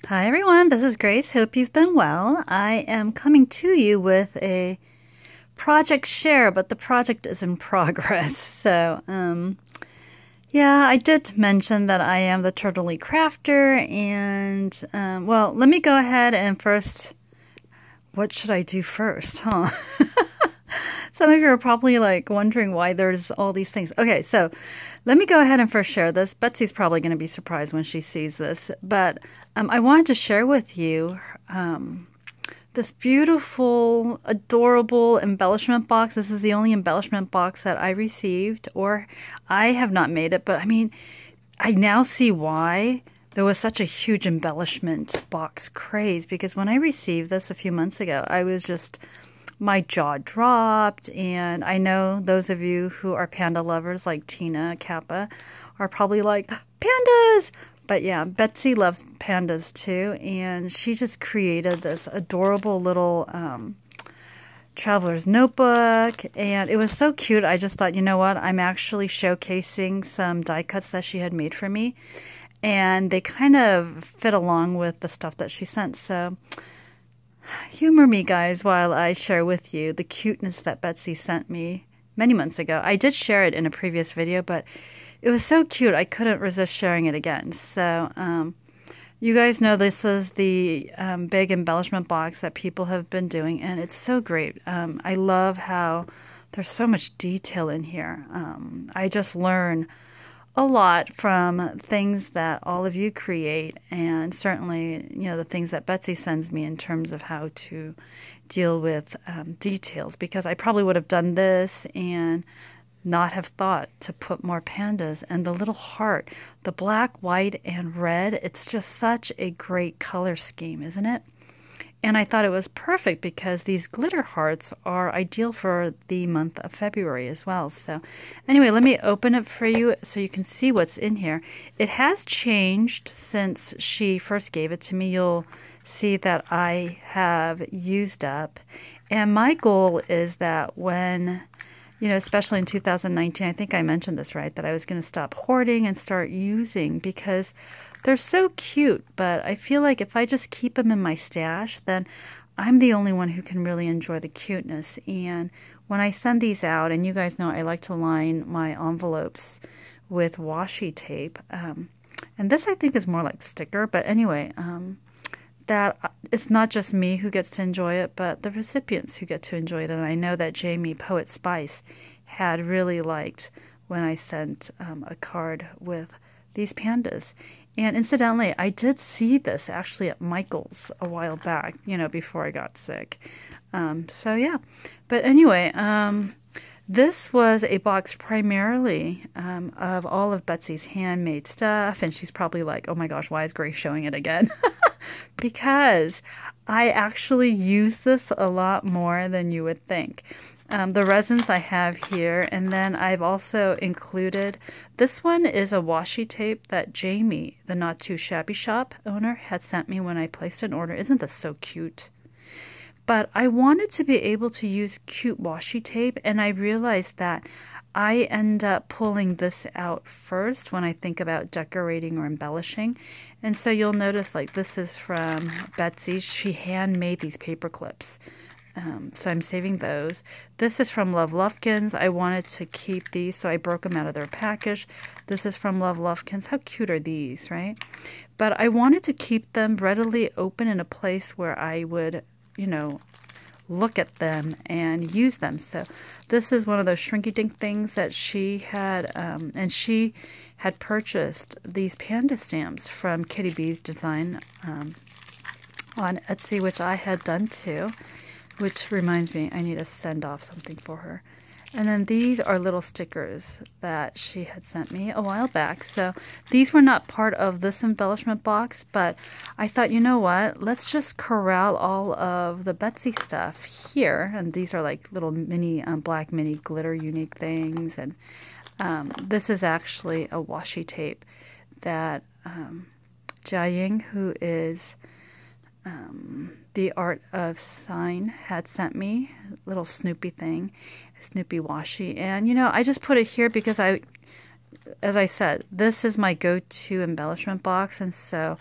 Hi everyone, this is Grace. Hope you've been well. I am coming to you with a project share, but the project is in progress. Yeah, I did mention that I am the Turtley Crafter, and well, let me go ahead and first, what should I do first, huh? Some of you are probably like wondering why there's all these things. Okay, so let me go ahead and first share this. Betsy's probably going to be surprised when she sees this, but I wanted to share with you this beautiful, adorable embellishment box. This is the only embellishment box that I received, or I have not made it, but I mean, I now see why there was such a huge embellishment box craze, because when I received this a few months ago, I was just my jaw dropped. And I know those of you who are panda lovers like Tina Kappa are probably like, pandas! But yeah, Betsy loves pandas too. And she just created this adorable little traveler's notebook. And it was so cute. I just thought, you know what? I'm actually showcasing some die cuts that she had made for me. And they kind of fit along with the stuff that she sent. So humor me, guys, while I share with you the cuteness that Betsy sent me many months ago. I did share it in a previous video, but it was so cute I couldn't resist sharing it again. So you guys know this is the big embellishment box that people have been doing, and it's so great. I love how there's so much detail in here. I just learn a lot from things that all of you create, and certainly, you know, the things that Betsy sends me in terms of how to deal with details, because I probably would have done this and not have thought to put more pandas. And the little heart, the black, white, and red, it's just such a great color scheme, isn't it? And I thought it was perfect because these glitter hearts are ideal for the month of February as well. So anyway, let me open it for you so you can see what's in here. It has changed since she first gave it to me. You'll see that I have used up. And my goal is that when, you know, especially in 2019, I think I mentioned this, right, that I was going to stop hoarding and start using, because they're so cute, but I feel like if I just keep them in my stash, then I'm the only one who can really enjoy the cuteness. And when I send these out, and you guys know I like to line my envelopes with washi tape, and this I think is more like sticker, but anyway, that it's not just me who gets to enjoy it, but the recipients who get to enjoy it. And I know that Jamie, Poet Spice, had really liked when I sent a card with these pandas. And incidentally, I did see this actually at Michael's a while back, you know, before I got sick. So yeah, but anyway, this was a box primarily of all of Betsy's handmade stuff, and she's probably like, oh my gosh, why is Grace showing it again? Because I actually use this a lot more than you would think. The resins I have here, and then I've also included, this one is a washi tape that Jamie, the Not Too Shabby Shop owner, had sent me when I placed an order. Isn't this so cute? But I wanted to be able to use cute washi tape, and I realized that I end up pulling this out first when I think about decorating or embellishing. And so you'll notice, like, this is from Betsy. She handmade these paper clips. So I'm saving those. This is from Love Lufkins. I wanted to keep these, so I broke them out of their package. This is from Love Lufkins. How cute are these, right? But I wanted to keep them readily open in a place where I would, you know, look at them and use them. So this is one of those shrinky-dink things that she had, and she had purchased these panda stamps from Kitty B's design on Etsy, which I had done too. Which reminds me, I need to send off something for her. And then these are little stickers that she had sent me a while back. So these were not part of this embellishment box, but I thought, you know what? Let's just corral all of the Betsy stuff here. And these are like little mini, black mini glitter unique things. And this is actually a washi tape that Jiaying, who is the Art of Sign, had sent me, a little Snoopy thing, Snoopy washi. And you know, I just put it here because as I said, this is my go-to embellishment box, and so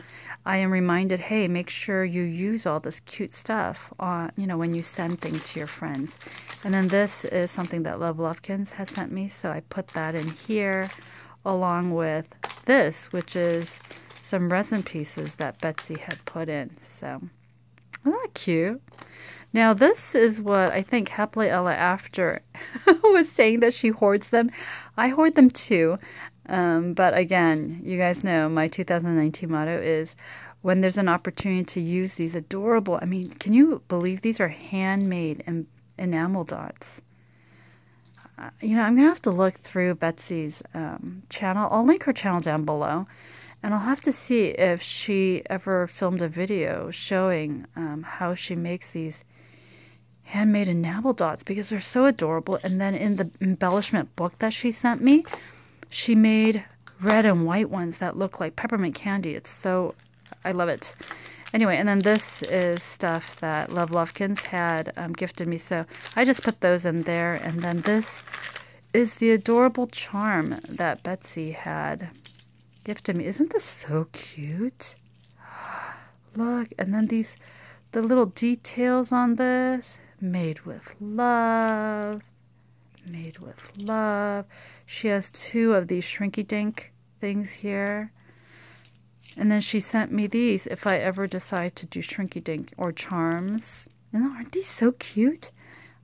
I am reminded, hey, make sure you use all this cute stuff on, you know, when you send things to your friends. And then this is something that Love Lovekins has sent me, so I put that in here along with this, which is some resin pieces that Betsy had put in. So, isn't that cute? Now, this is what I think Happily Ella After was saying, that she hoards them. I hoard them too. But again, you guys know my 2019 motto is, when there's an opportunity to use these adorable, I mean, can you believe these are handmade enamel dots? You know, I'm going to have to look through Betsy's channel. I'll link her channel down below. And I'll have to see if she ever filmed a video showing how she makes these handmade enamel dots, because they're so adorable. And then in the embellishment book that she sent me, she made red and white ones that look like peppermint candy. It's so, I love it. Anyway, and then this is stuff that Love Lovekins had gifted me, so I just put those in there. And then this is the adorable charm that Betsy had gifted me. Isn't this so cute? Look, and then the little details on this. Made with love. Made with love. She has 2 of these shrinky dink things here. And then she sent me these if I ever decide to do shrinky dink or charms. And aren't these so cute?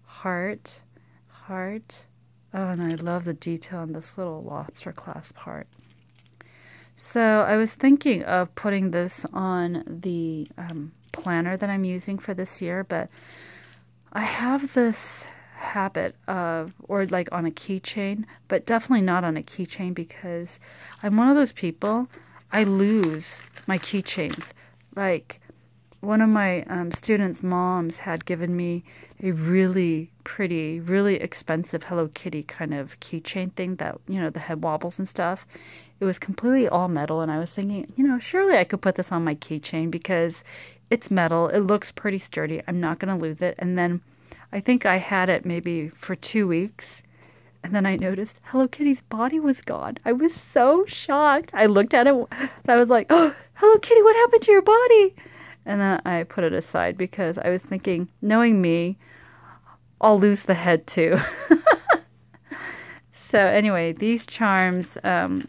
Heart, heart. Oh, and I love the detail on this little lobster clasp heart. So I was thinking of putting this on the planner that I'm using for this year, but I have this habit of, or like on a keychain, but definitely not on a keychain, because I'm one of those people, I lose my keychains. Like, one of my students' moms had given me a really pretty, really expensive Hello Kitty kind of keychain thing that, you know, the head wobbles and stuff. It was completely all metal, and I was thinking, you know, surely I could put this on my keychain because it's metal. It looks pretty sturdy. I'm not going to lose it. And then I think I had it maybe for 2 weeks. And then I noticed Hello Kitty's body was gone. I was so shocked. I looked at it and I was like, oh, Hello Kitty, what happened to your body? And then I put it aside because I was thinking, knowing me, I'll lose the head too. So anyway, these charms, Rebecca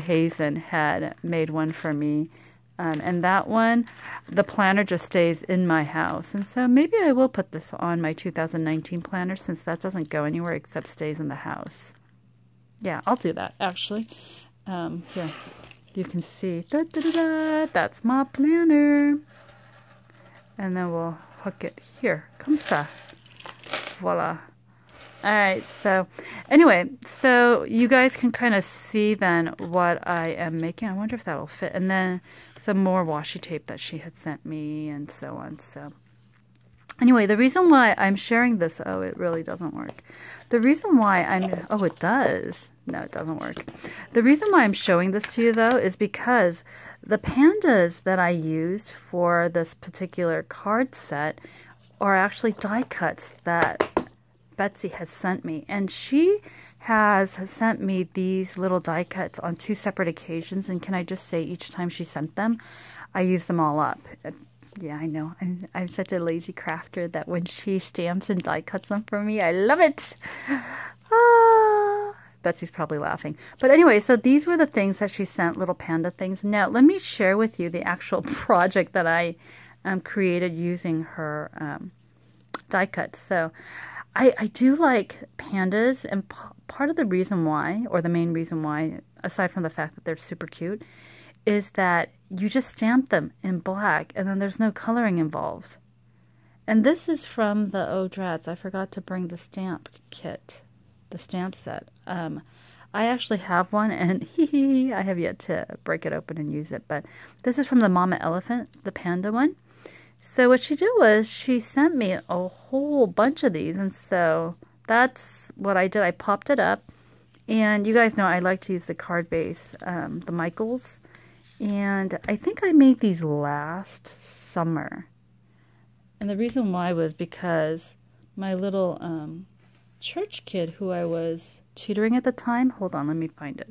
Hazen had made one for me. And that one, the planner just stays in my house. And so maybe I will put this on my 2019 planner, since that doesn't go anywhere except stays in the house. Yeah, I'll do that, actually. Here, you can see, that's my planner. And then we'll hook it here. Comme ça. Voila. Alright, so anyway, so you guys can kind of see then what I am making. I wonder if that will fit. And then some more washi tape that she had sent me and so on. So anyway, the reason why I'm sharing this, oh, it really doesn't work. The reason why oh, it does. No, it doesn't work. The reason why I'm showing this to you, though, is because the pandas that I used for this particular card set are actually die cuts that Betsy has sent me. And she has sent me these little die cuts on 2 separate occasions. And can I just say, each time she sent them, I use them all up. Yeah, I know. I'm such a lazy crafter that when she stamps and die cuts them for me, I love it. Ah, Betsy's probably laughing. But anyway, so these were the things that she sent, little panda things. Now, let me share with you the actual project that I created using her die cuts. So I do like pandas, and part of the reason why, or the main reason why, aside from the fact that they're super cute, is that you just stamp them in black and then there's no coloring involved. And this is from the Oh Drats. I forgot to bring the stamp kit, the stamp set. I actually have one, and I have yet to break it open and use it, but this is from the Mama Elephant, the panda one. So what she did was she sent me a whole bunch of these, and so that's what I did. I popped it up, and you guys know I like to use the card base, the Michaels, and I think I made these last summer. And the reason why was because my little church kid who I was tutoring at the time. Hold on, let me find it.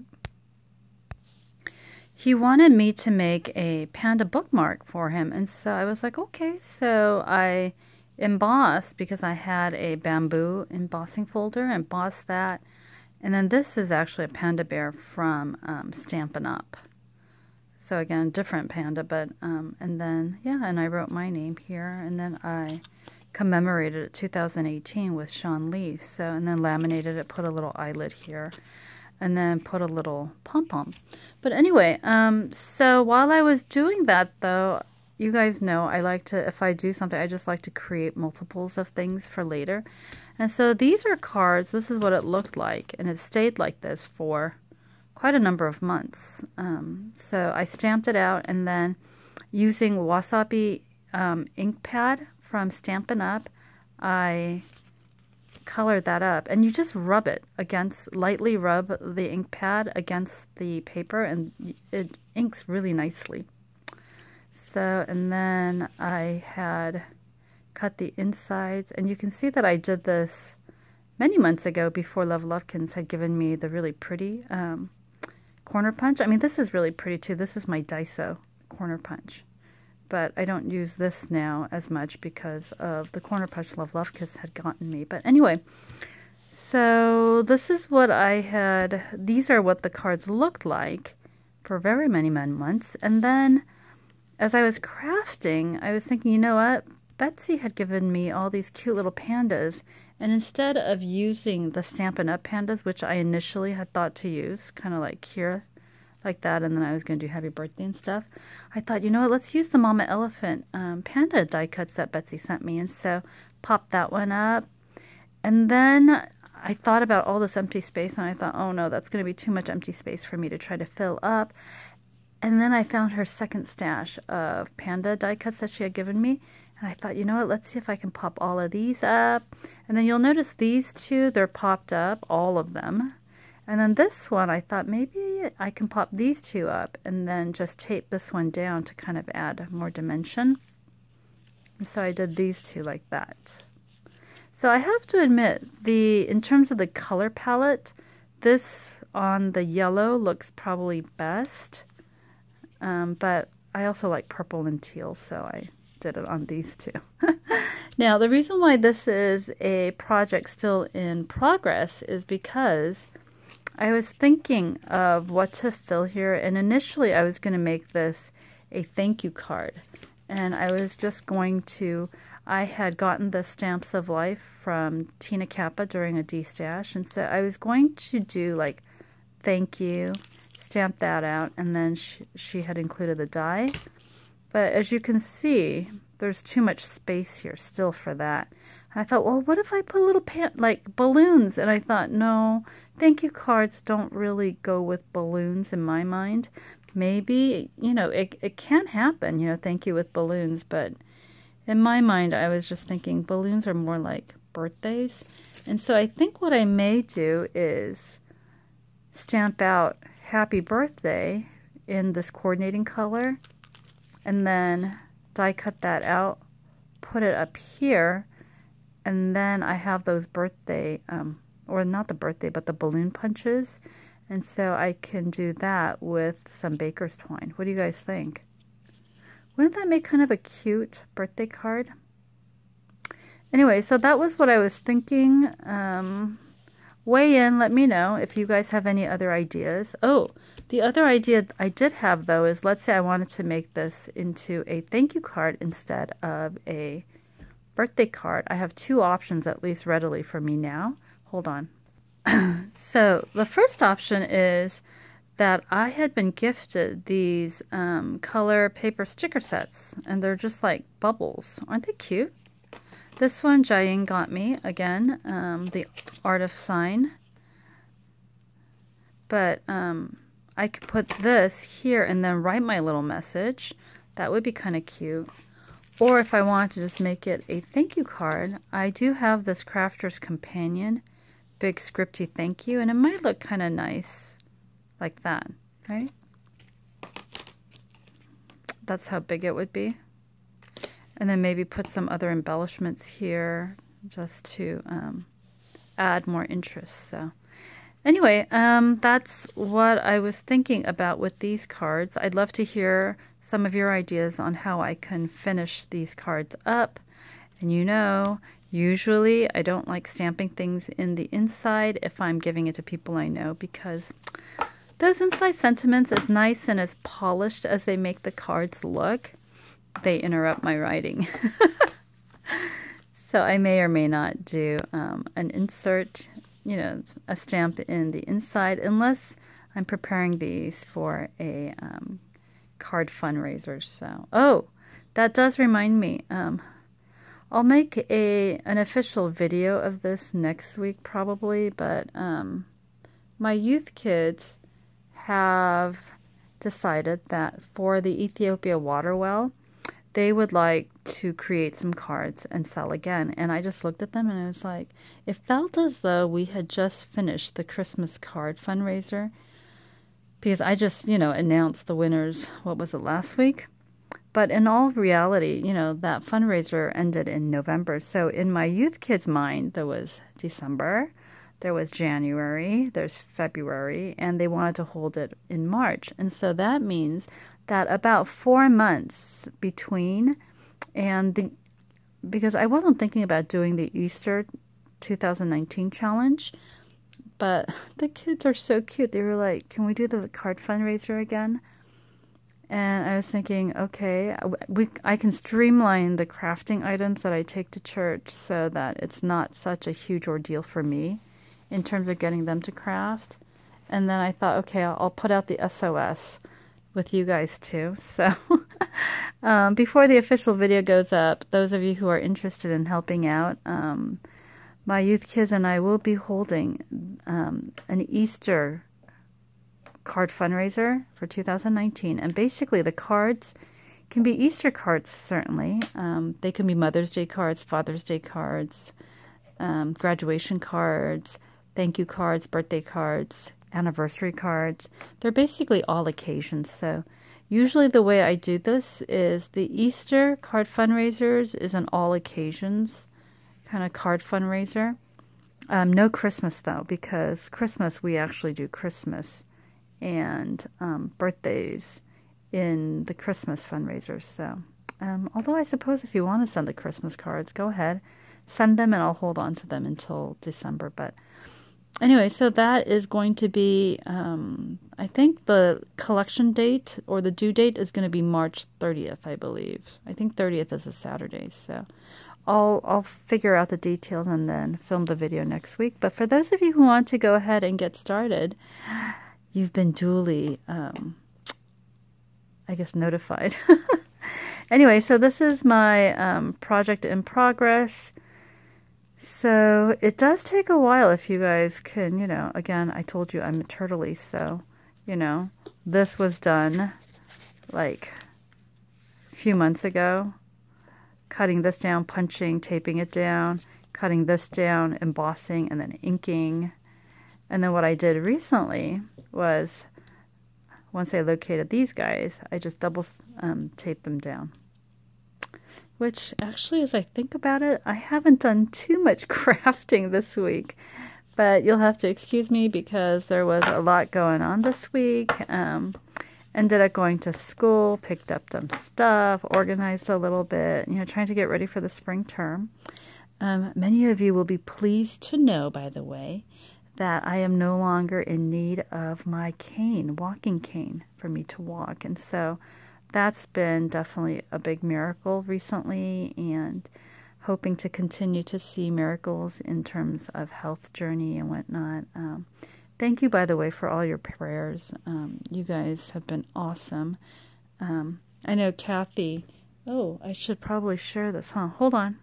He wanted me to make a panda bookmark for him, and so I was like, okay. So I embossed, because I had a bamboo embossing folder, embossed that. And then this is actually a panda bear from Stampin' Up. So again, different panda, but, and then, yeah, and I wrote my name here, and then I commemorated it 2018 with Sean Lee. So, and then laminated it, put a little eyelid here, and then put a little pom-pom. But anyway, so while I was doing that, though, you guys know I like to, if I do something, I just like to create multiples of things for later. And so these are cards. This is what it looked like, and it stayed like this for quite a number of months. So I stamped it out, and then using Wasabi ink pad from Stampin' Up, I color that up, and you just rub it against, lightly rub the ink pad against the paper, and it inks really nicely. So, and then I had cut the insides, and you can see that I did this many months ago before Love Lovekins had given me the really pretty corner punch. I mean, this is really pretty too. This is my Daiso corner punch. But I don't use this now as much because of the corner punch Love Lovekins had gotten me. But anyway, so this is what I had. These are what the cards looked like for very many months. And then as I was crafting, I was thinking, you know what? Betsy had given me all these cute little pandas. And instead of using the Stampin' Up! Pandas, which I initially had thought to use, kind of like here, like that, and then I was going to do happy birthday and stuff, I thought, you know what, let's use the Mama Elephant panda die cuts that Betsy sent me. And so popped that one up. And then I thought about all this empty space, and I thought, oh no, that's going to be too much empty space for me to try to fill up. And then I found her second stash of panda die cuts that she had given me. And I thought, you know what, let's see if I can pop all of these up. And then you'll notice these two, they're popped up, all of them. And then this one, I thought maybe I can pop these two up and then just tape this one down to kind of add more dimension. And so I did these two like that. So I have to admit, in terms of the color palette, this on the yellow looks probably best. But I also like purple and teal, so I did it on these two. Now, the reason why this is a project still in progress is because I was thinking of what to fill here, and initially I was going to make this a thank you card. And I was just going to, I had gotten the Stamps of Life from Tina Kappa during a D-Stash, and so I was going to do like thank you, stamp that out, and then she had included the die. But as you can see, there's too much space here still for that. And I thought, well, what if I put little like balloons? And I thought, no, thank you cards don't really go with balloons in my mind. Maybe, you know, it can happen, you know, thank you with balloons. But in my mind, I was just thinking balloons are more like birthdays. And so I think what I may do is stamp out happy birthday in this coordinating color, and then die cut that out, put it up here, and then I have those birthday, or not the birthday, but the balloon punches. And so I can do that with some baker's twine. What do you guys think? Wouldn't that make kind of a cute birthday card? Anyway, so that was what I was thinking. Weigh in, let me know if you guys have any other ideas. Oh, the other idea I did have, though, is let's say I wanted to make this into a thank you card instead of a birthday card. I have two options, at least readily for me now. Hold on. So the first option is that I had been gifted these color paper sticker sets, and they're just like bubbles. Aren't they cute? This one Jiaying got me, again, the Art of Sign. But I could put this here and then write my little message. That would be kind of cute. Or if I want to just make it a thank you card, I do have this Crafter's Companion, big scripty thank you, and it might look kind of nice like that, right? That's how big it would be. And then maybe put some other embellishments here just to add more interest. So Anyway, that's what I was thinking about with these cards. I'd love to hear some of your ideas on how I can finish these cards up. And you know, usually I don't like stamping things in the inside if I'm giving it to people I know, because those inside sentiments, as nice and as polished as they make the cards look, they interrupt my writing. So I may or may not do an insert, you know, a stamp in the inside, unless I'm preparing these for a card fundraiser. So, oh, that does remind me. I'll make an official video of this next week probably, but my youth kids have decided that for the Ethiopia water well, they would like to create some cards and sell again. And I just looked at them and I was like, it felt as though we had just finished the Christmas card fundraiser, because I just, you know, announced the winners, what was it, last week? But in all reality, you know, that fundraiser ended in November. So in my youth kids' mind, there was December, there was January, there's February, and they wanted to hold it in March. And so that means that about 4 months between, and because I wasn't thinking about doing the Easter 2019 challenge, but the kids are so cute. They were like, can we do the card fundraiser again? And I was thinking, okay, I can streamline the crafting items that I take to church so that it's not such a huge ordeal for me in terms of getting them to craft. And then I thought, okay, I'll put out the SOS with you guys too. So before the official video goes up, those of you who are interested in helping out, my youth kids and I will be holding an Easter card fundraiser for 2019. And basically the cards can be Easter cards, certainly. They can be Mother's Day cards, Father's Day cards, graduation cards, thank you cards, birthday cards, anniversary cards. They're basically all occasions. So usually the way I do this is the Easter card fundraisers is an all occasions kind of card fundraiser. No Christmas though, because Christmas we actually do Christmas and birthdays in the Christmas fundraisers. So although I suppose if you want to send the Christmas cards, go ahead, send them and I'll hold on to them until December. But anyway, so that is going to be, I think the collection date or the due date is going to be March 30th, I believe. I think 30th is a Saturday, so I'll figure out the details and then film the video next week. But for those of you who want to go ahead and get started, you've been duly, I guess, notified. Anyway, so this is my project in progress. So it does take a while if you guys can, you know, again, I told you I'm a turtley, so, you know, this was done like a few months ago. Cutting this down, punching, taping it down, cutting this down, embossing, and then inking. And then what I did recently was, once I located these guys, I just double taped them down. Which actually, as I think about it, I haven't done too much crafting this week. But you'll have to excuse me because there was a lot going on this week. Ended up going to school, picked up some stuff, organized a little bit, you know, trying to get ready for the spring term. Many of you will be pleased to know, by the way, that I am no longer in need of my cane, walking cane, for me to walk. And so that's been definitely a big miracle recently, and hoping to continue to see miracles in terms of health journey and whatnot. Thank you, by the way, for all your prayers. You guys have been awesome. I know Kathy... Oh, I should probably share this, huh? Hold on.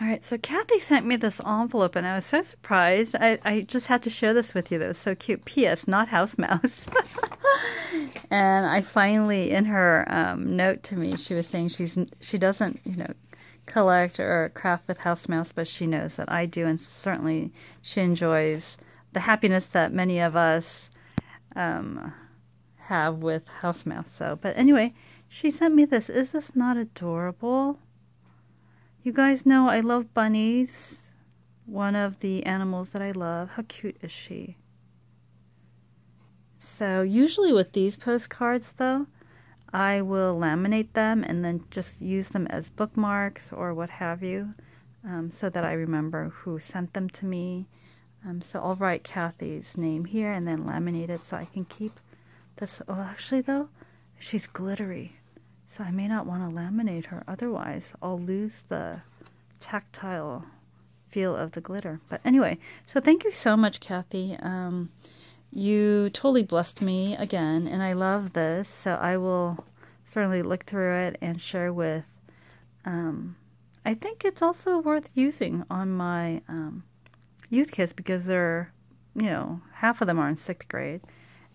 All right, so Kathy sent me this envelope, and I was so surprised. I just had to share this with you. That was so cute. P.S. Not house mouse. And I finally, in her note to me, she was saying she doesn't, you know, collect or craft with house mouse, but she knows that I do, and certainly she enjoys the happiness that many of us have with house mouse. So, but anyway, she sent me this. Is this not adorable? You guys know I love bunnies. one of the animals that I love. How cute is she? So usually with these postcards though, I will laminate them and then just use them as bookmarks or what have you, so that I remember who sent them to me. So I'll write Kathy's name here and then laminate it so I can keep this. Oh, actually though, she's glittery, so I may not want to laminate her. Otherwise, I'll lose the tactile feel of the glitter. But anyway, so thank you so much, Kathy. You totally blessed me again, and I love this, so I will certainly look through it and share with, I think it's also worth using on my youth kids because they're, half of them are in 6th grade,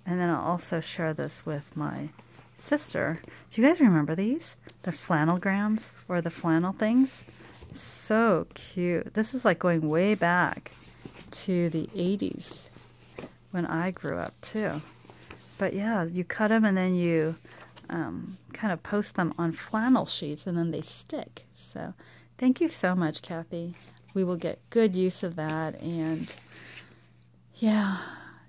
and then I'll also share this with my sister. Do you guys remember these? The flannelgrams, or the flannel things? So cute. This is like going way back to the 80s. When I grew up too. But yeah, you cut them and then you kind of post them on flannel sheets and then they stick. So thank you so much, Kathy. We will get good use of that. And yeah,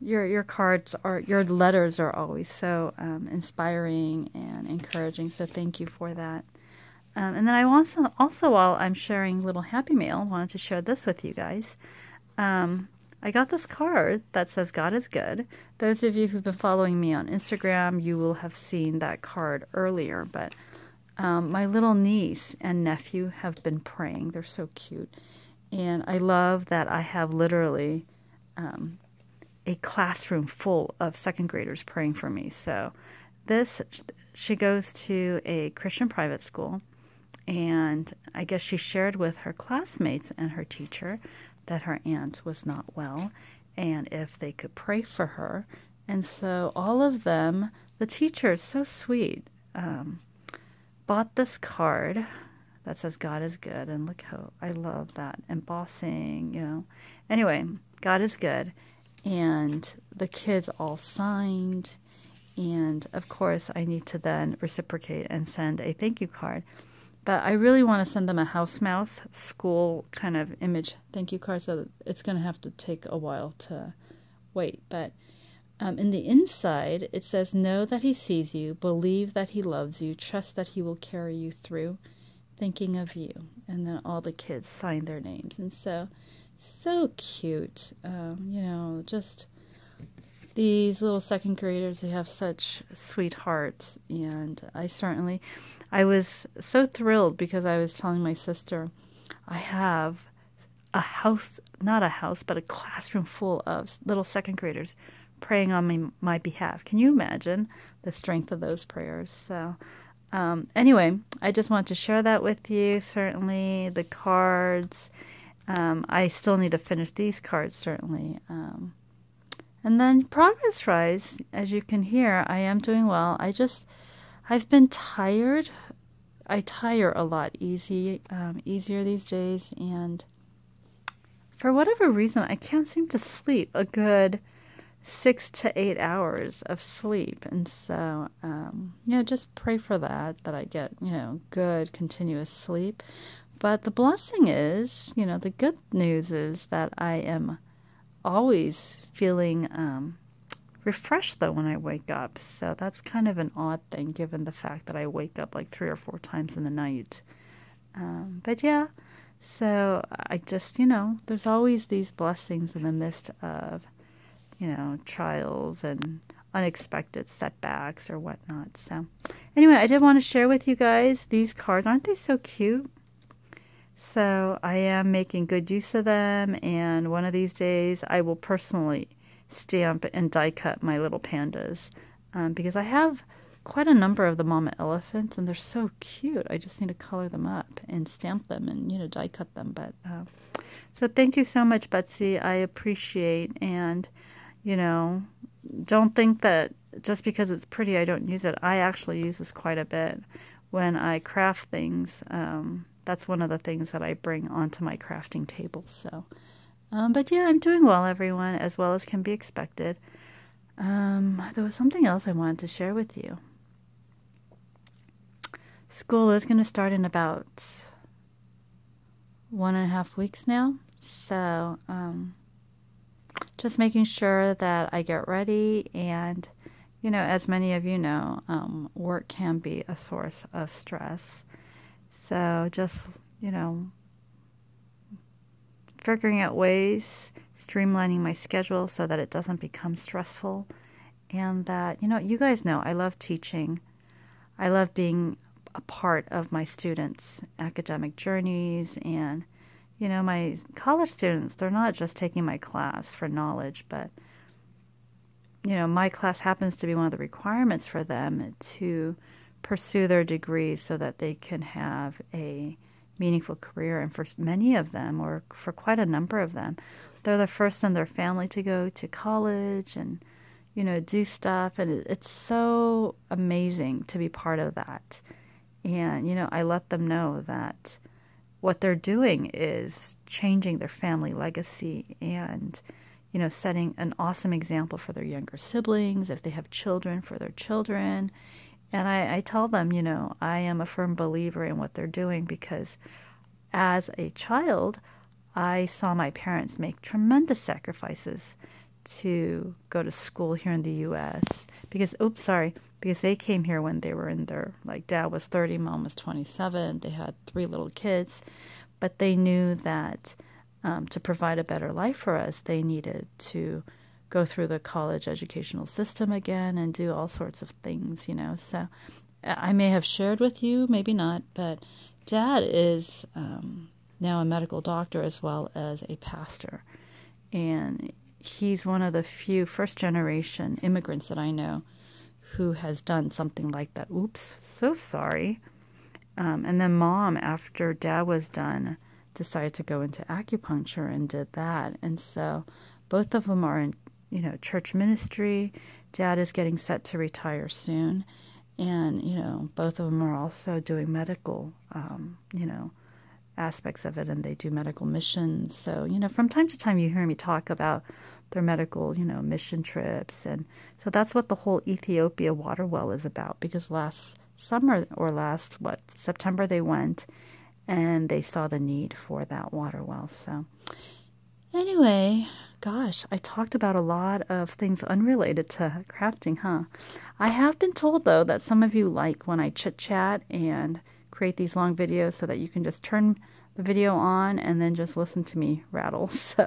your cards are, your letters are always so inspiring and encouraging. So thank you for that. And then I also while I'm sharing little happy mail, wanted to share this with you guys. I got this card that says God is good. Those of you who've been following me on Instagram, you will have seen that card earlier. But my little niece and nephew have been praying. They're so cute. And I love that I have literally a classroom full of 2nd graders praying for me. So she goes to a Christian private school. And I guess she shared with her classmates and her teacher that her aunt was not well and if they could pray for her. And so all of them, the teacher is so sweet, bought this card that says God is good. And look how I love that embossing, Anyway, God is good. And the kids all signed. And of course, I need to then reciprocate and send a thank you card. But I really want to send them a house mouse school kind of image thank you card, so it's going to have to take a while to wait. But in the inside, it says, know that he sees you, believe that he loves you, trust that he will carry you through, thinking of you. And then all the kids sign their names. And so cute. Just these little 2nd graders, they have such sweet hearts. And I was so thrilled because I was telling my sister, I have a house, not a house, but a classroom full of little 2nd graders praying on my behalf. Can you imagine the strength of those prayers? So anyway, I just want to share that with you. Certainly the cards, I still need to finish these cards, certainly. And then progress-wise, as you can hear, I am doing well. I've been tired. I tire a lot easier these days, and for whatever reason, I can't seem to sleep a good 6 to 8 hours of sleep. And so, just pray for that I get, good continuous sleep. But the blessing is, the good news is that I am always feeling refreshed though when I wake up. So that's kind of an odd thing given the fact that I wake up like 3 or 4 times in the night. But yeah, so I just, there's always these blessings in the midst of, trials and unexpected setbacks or whatnot. So anyway, I did want to share with you guys these cards. Aren't they so cute? So I am making good use of them, and one of these days I will personally stamp and die cut my little pandas, because I have quite a number of the mama elephants and they're so cute. I just need to color them up and stamp them and die cut them. But so thank you so much, Betsy. I appreciate, and don't think that just because it's pretty I don't use it. I actually use this quite a bit when I craft things. That's one of the things that I bring onto my crafting table. So but yeah, I'm doing well, everyone, as well as can be expected. There was something else I wanted to share with you. School is going to start in about 1.5 weeks now, So, just making sure that I get ready. And, as many of you know, work can be a source of stress. So just, you know, figuring out ways, streamlining my schedule so that it doesn't become stressful. And that, you guys know I love teaching. I love being a part of my students' academic journeys. And, my college students, they're not just taking my class for knowledge, but, my class happens to be one of the requirements for them to pursue their degrees so that they can have a meaningful career. And for many of them, or for quite a number of them, they're the first in their family to go to college and, do stuff. And it's so amazing to be part of that. And, I let them know that what they're doing is changing their family legacy and, setting an awesome example for their younger siblings, if they have children, for their children. And I tell them, I am a firm believer in what they're doing because as a child, I saw my parents make tremendous sacrifices to go to school here in the U.S. because they came here when they were in their, like, dad was 30, mom was 27. They had 3 little kids, but they knew that to provide a better life for us, they needed to go through the college educational system again and do all sorts of things, So I may have shared with you, maybe not, but Dad is now a medical doctor as well as a pastor. And he's one of the few first-generation immigrants that I know who has done something like that. Oops, so sorry. And then Mom, after Dad was done, decided to go into acupuncture and did that. And so both of them are in, church ministry. Dad is getting set to retire soon. And, both of them are also doing medical, aspects of it, and they do medical missions. So, from time to time you hear me talk about their medical, mission trips. And so that's what the whole Ethiopia water well is about, because last summer or September they went and they saw the need for that water well. So anyway, gosh, I talked about a lot of things unrelated to crafting, huh? I have been told, though, that some of you like when I chit-chat and create these long videos so that you can just turn the video on and then just listen to me rattle. So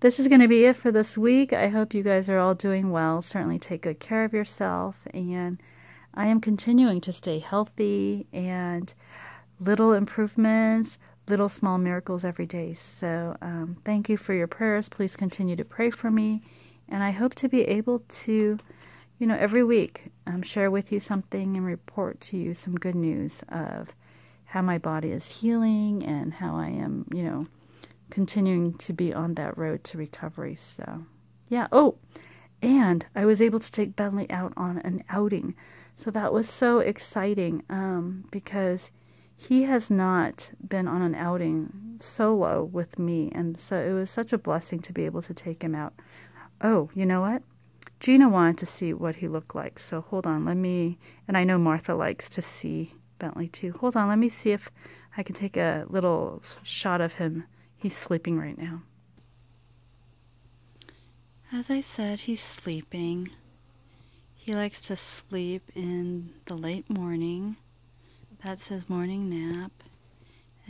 this is going to be it for this week. I hope you guys are all doing well. Certainly take good care of yourself. And I am continuing to stay healthy, and little improvements, little small miracles every day. So thank you for your prayers. Please continue to pray for me. And I hope to be able to, every week share with you something and report to you some good news of how my body is healing and how I am, continuing to be on that road to recovery. So, yeah. Oh, and I was able to take Bentley out on an outing. So that was so exciting because he has not been on an outing solo with me, and so it was such a blessing to be able to take him out. Oh, you know what? Gina wanted to see what he looked like, so hold on, and I know Martha likes to see Bentley too. Hold on, let me see if I can take a little shot of him. He's sleeping right now. As I said, he's sleeping. He likes to sleep in the late morning. That's his morning nap.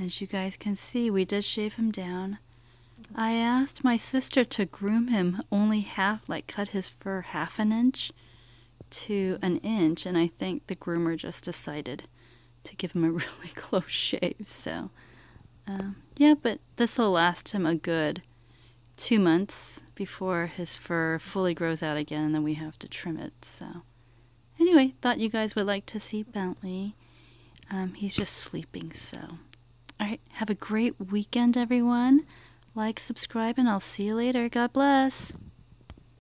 As you guys can see, we did shave him down. I asked my sister to groom him only cut his fur half an inch to an inch, and I think the groomer just decided to give him a really close shave. So, yeah, but this will last him a good 2 months before his fur fully grows out again, and then we have to trim it. So, anyway, thought you guys would like to see Bentley. He's just sleeping, so. Alright, have a great weekend, everyone. Like, subscribe, and I'll see you later. God bless.